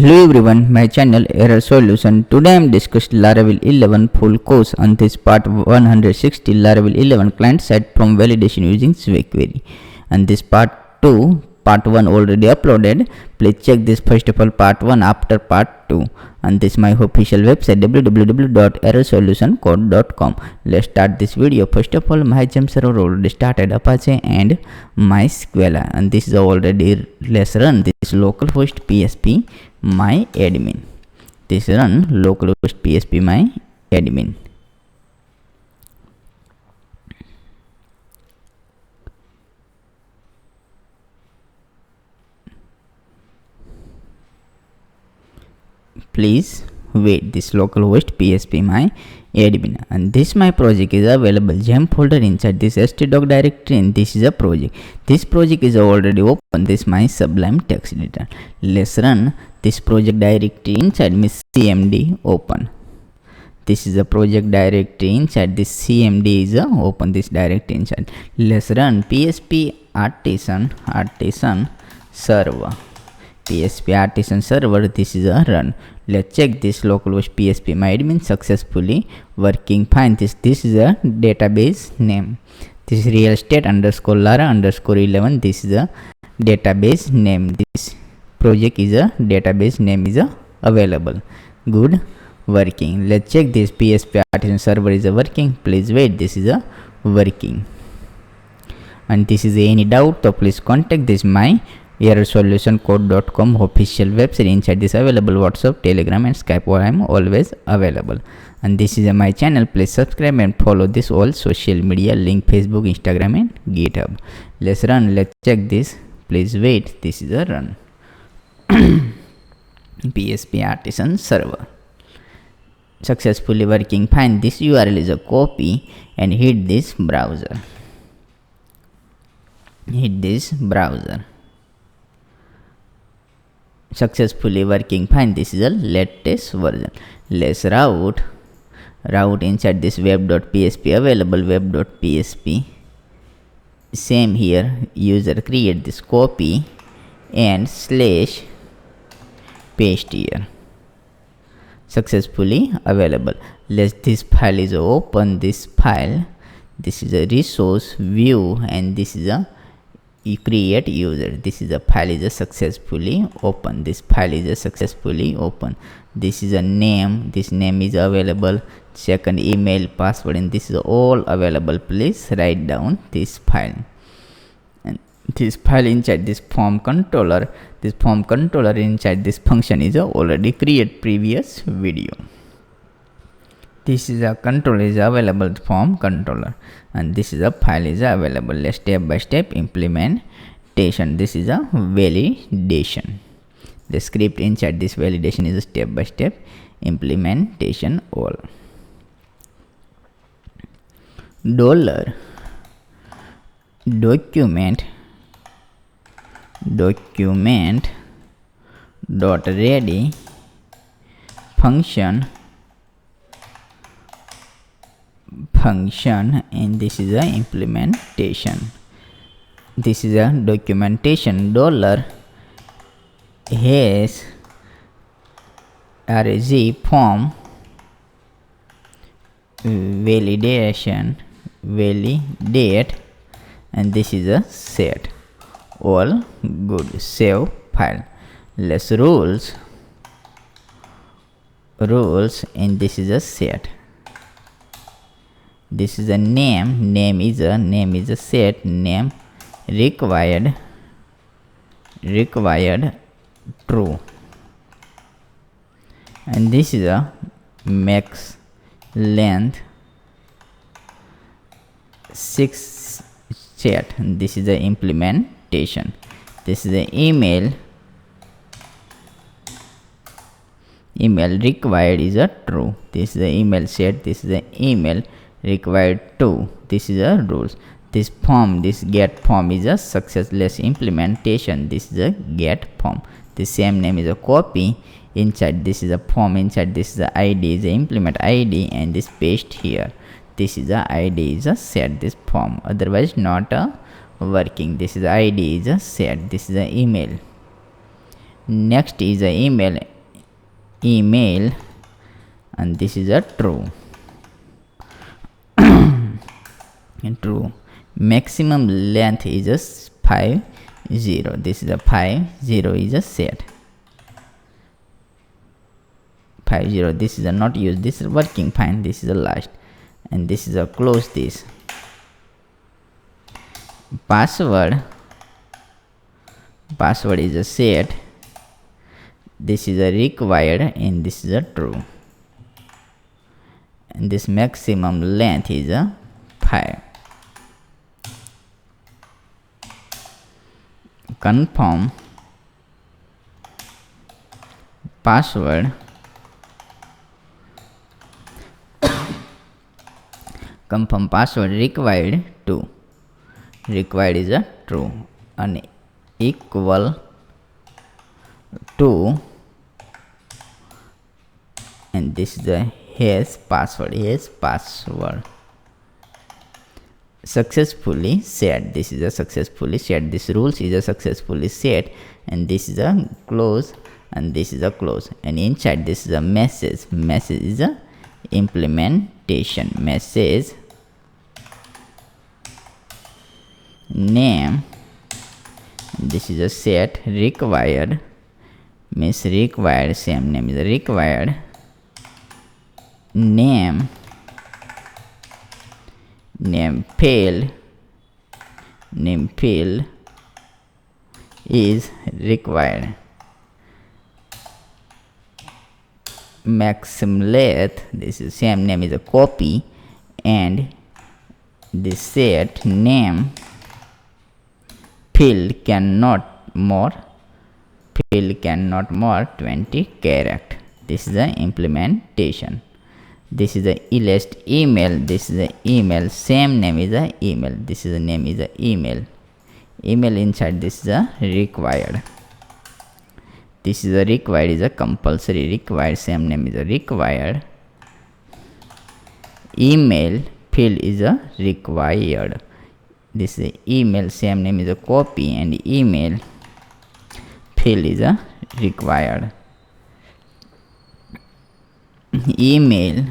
Hello everyone, my channel Error Solution. Today I am discussing Laravel 11 full course. On this part 160 Laravel 11 client side from validation using JQuery. And this part 2, part 1 already uploaded. Please check this first of all part 1 after part 2. And this is my official website www.errorsolutioncode.com. Let's start this video. First of all, my gem server already started Apache and MySQL, and this is already. Let's run this localhost PSP my admin. This run localhost PSP my admin. Please wait, this localhost PSP my admin, and this my project is available gem folder inside this htdoc directory, and this is a project. This project is already open. This my sublime text editor. Let's run this project directory inside my cmd open. This is a project directory inside this cmd is open this directory inside. Let's run PSP artisan server. PSP artisan server, this is a run. Let's check this localhost PSP my admin successfully working fine. This is a database name. This is real estate underscore lara underscore 11. This is a database name. This project is a database name is available. Good working. Let's check this PSP artisan server is working. Please wait, this is a working. And this is any doubt, so please contact this my errorsolutioncode.com official website. Inside this available WhatsApp, Telegram and Skype, where I am always available. And this is my channel. Please subscribe and follow this all social media link Facebook, Instagram and GitHub. Let's run. Let's check this. Please wait, this is a run. PSP artisan server successfully working fine. This URL is a copy and hit this browser. Successfully working fine. This is a latest version. Let's route inside this web.php available web.php. Same here, user create this copy and / paste here. Successfully available. This file is open. This file, this is a resource view, and this is a create user. This is a file is a successfully open. This file is a successfully open. This is a name. This name is available. Second email, password, and this is all available. Please write down this file. And this file inside this form controller. This form controller inside this function is already create previous video. This is a controller is available form controller, and this is a file is available. Let's step by step implementation. This is a validation. The script inside this validation is a step by step implementation. All $document dot ready function, and this is a implementation. This is a documentation. $has rg form validate, and this is a set. All good. Save file. Let's rules, and this is a set. This is a name is a set name required true, and this is a max length 6 set. This is the implementation. This is the email required is a true. This is the email set. This is the email required to. This is a rules. This form, this get form is a successless implementation. This is a get form. The same name is a copy inside. This is a form inside. This is the id is a implement id, and this paste here. This is the id is a set this form, otherwise not a working. This is the id is a set. This is the email. Next is the email email, and this is a true. True. Maximum length is a 50. This is a 50 is a set. 50. This is a not used. This is working fine. This is a last, and this is a close this. Password is a set. This is a required, and this is a true. And this maximum length is a 5. Confirm password. Confirm password required 2. Required is a true, and equal to, and this is the his password. Successfully set. This is a successfully set. This rules is a successfully set, and this is a close, and this is a close, and inside this is a message. Message is a implementation. Message name, this is a set. Required means required, same name is a required. Name field is required. Maximum length, this is same name is a copy, and this set name field cannot more 20 character. This is the implementation. This is the last email. This is the email, same name is the email. This is the name is the email. Email inside this is a required. This is a required is a compulsory. Required, same name is a required. Email field is a required. This is a email, same name is a copy, and email field is a required. Email,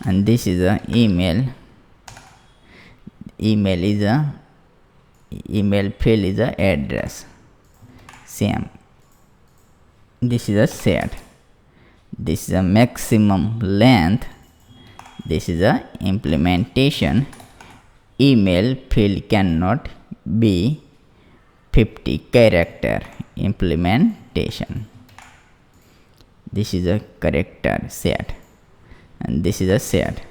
and this is a email. Email is a email field is a address, same. This is a set. This is a maximum length. This is a implementation. Email field cannot be 50 character. Implementation. This is a character set, and this is a set,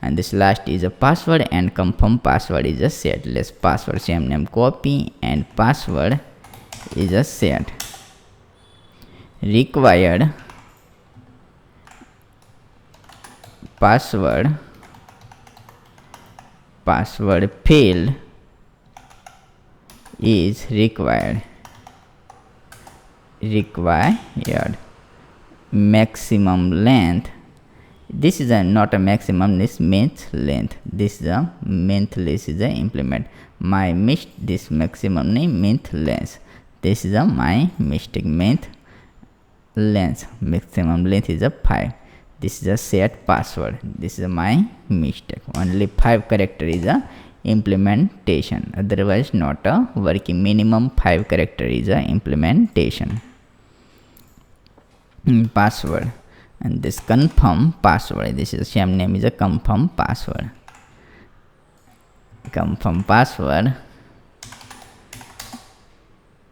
and this last is a password, and confirm password is a set. Let's password, same name copy, and password is a set. Required password field is required. Maximum length, this is not a maximum, this means length. This is a means length is a implement. My missed this maximum name means length. This is a my mistake means length. Maximum length is a 5. This is a set password. This is my mistake. Only 5 character is a implementation. Otherwise not a working. Minimum 5 character is a implementation. Password, and this confirm password. This is same name is a confirm password. Confirm password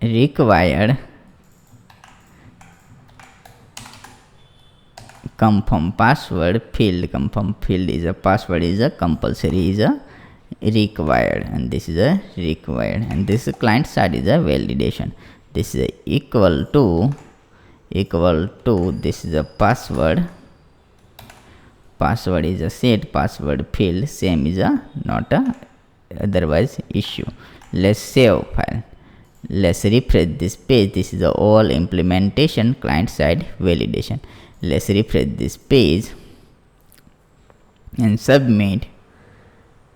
required. Confirm password field. Confirm field is a password is a compulsory is a required, and this is a required, and this client side is a validation. This is a equal to this is a password. Password is a set. Password field same is a not a otherwise issue. Let's save file. Let's refresh this page. This is the all implementation client side validation. Let's refresh this page and submit.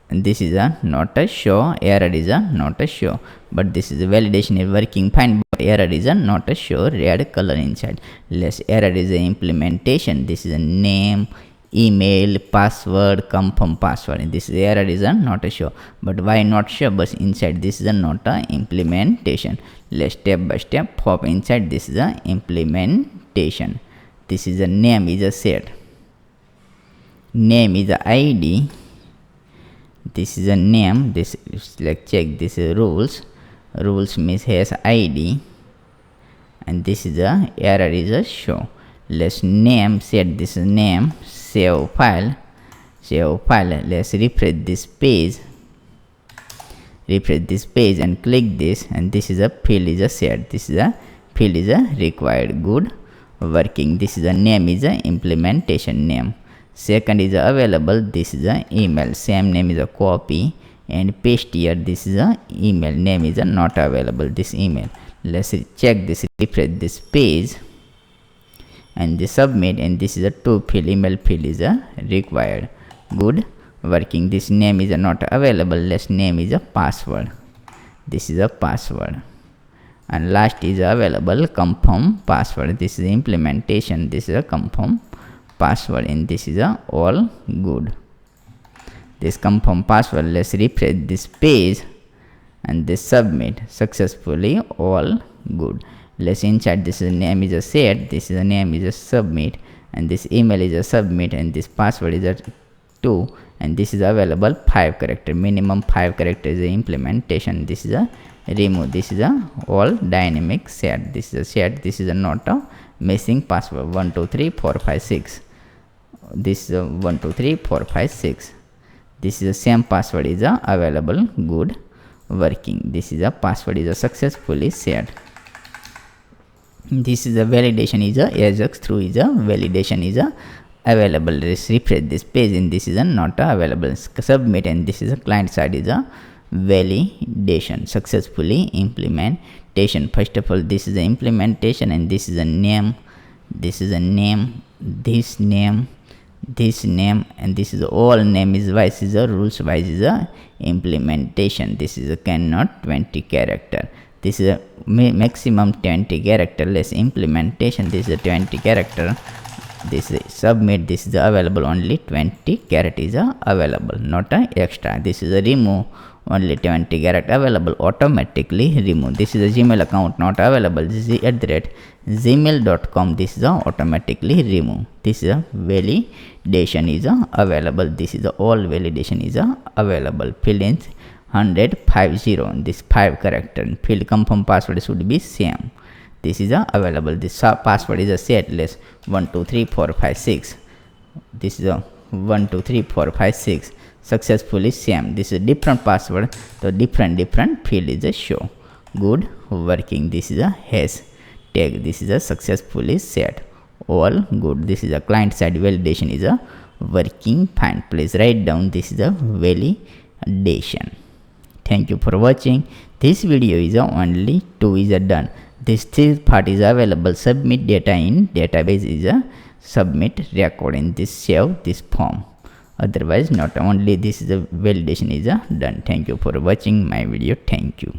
and this is a not a show, error is a not a show, but this is a validation is working fine, but error is a not a show red color inside. Less error is a implementation. This is a name, email, password, confirm password, and this is error is a not a show, but why not show? But inside this is a not a implementation. Let's step by step hop inside. This is a implementation. This is a name is a set, name is a id. This is a name. This is like check this is rules. Rules means has id, and this is a error is a show. Let's name set this is name, save file, save file. Let's refresh this page, refresh this page and click this, and this is a field is a set. This is a field is a required. Good working. This is a name is a implementation name. Second is available. This is a email, same name is a copy and paste here. This is a email, name is a not available, this email. Let's check this, refresh this page and this submit, and this is a to field, email field is a required. Good working. This name is a not available. Let's name is a password. This is a password, and last is available confirm password. This is implementation. This is a confirm password, and this is a all good. This confirm password. Let's refresh this page and this submit successfully, all good. Let's inside this is name is a set, this is a name is a submit, and this email is a submit, and this password is a 2, and this is available 5 character, minimum 5 character is the implementation. This is a remove. This is a all dynamic set. This is a set. This is a not a missing password. 1 2 3 4 5 6. This is a 1 2 3 4 5 6. This is the same password is a available. Good working. This is a password is a successfully set. This is a validation is a Ajax through is a validation is a available. Let's refresh this page, and this is a not available. Submit, and this is a client side is a validation successfully implementation. First of all, this is the implementation, and this is a name, this is a name, this name, this name, and this is all name is wise is a rules wise is a implementation. This is a cannot 20 character. This is a maximum 20 character. Less implementation. This is a 20 character. This is submit. This is available only 20 character is available, not a extra. This is a remove, only 20 character available, automatically remove. This is a Gmail account not available. This is @gmail.com. This is a automatically remove. This is a validation is available. This is a all validation is available. Field in 150. This 5 character. Field confirm password should be same. This is available. This password is a set. Less 1 2 3 4 5 6. This is a 1 2 3 4 5 6. Successfully same. This is a different password, so different field is a show. Good working. This is a hash tag. This is a successfully set, all good. This is a client side validation is a working fine. Please write down this is a validation. Thank you for watching. This video is only 2 is done. This third part is available. Submit data in database is a submit record in this save this form. Otherwise not only this is a validation is done. Thank you for watching my video. Thank you.